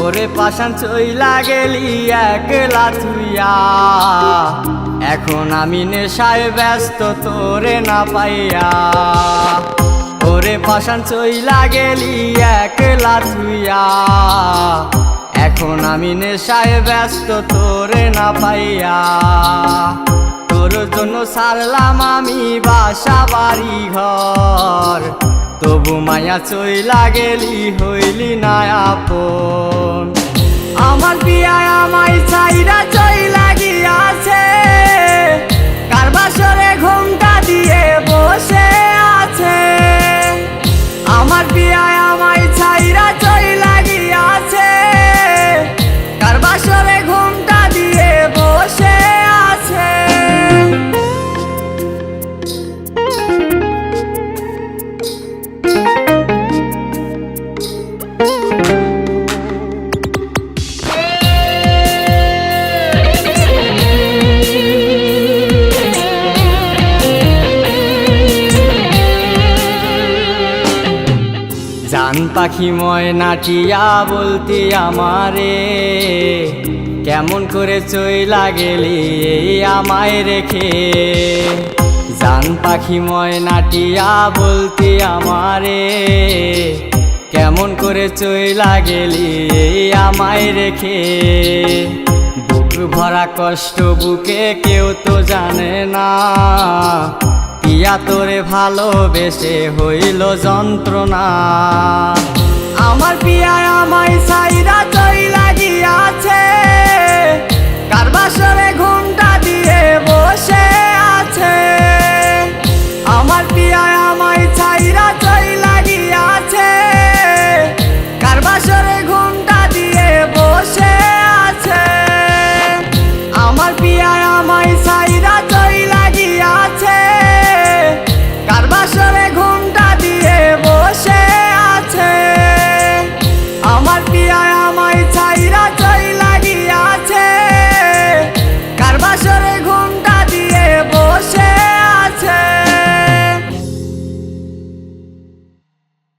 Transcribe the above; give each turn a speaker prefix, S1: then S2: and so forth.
S1: ওরে পাশান চইলা গেলি একলা থুইয়া, এখন আমি নেশায় ব্যস্ত তোরে না পাইয়া। ওরে পাশান চইলা গেলি একলা থুইয়া, এখন আমি নেশায় ব্যস্ত তোরে না পাইয়া। তোর জন্য ছাড়লাম আমি বাসা বাড়ি ঘর, তবু মায়া চইলা গেলি হইলি না আপন। আমার বিয়ায় আমায় চাইরা চইলা গিয়াছে, কার বাসরে ঘুমটা দিয়ে বসে আছে। আমার বিয়ায় আমায় চাইরা চইলা গিয়াছে, কার বাসরে ঘুমটা দিয়ে বসে আছে। জান পাখি ময়নাটিয়া বলতি আমারে, কেমন করে চইলা গেলি এই আমায় রেখে। জান পাখি ময়নাটিয়া বলতি আমারে, কেমন করে চইলা গেলি এই আমায় রেখে। বুক ভরা কষ্ট বুকে কেউ তো জানে না, পিয়া তোরে ভালোবেসে হইল যন্ত্রণা।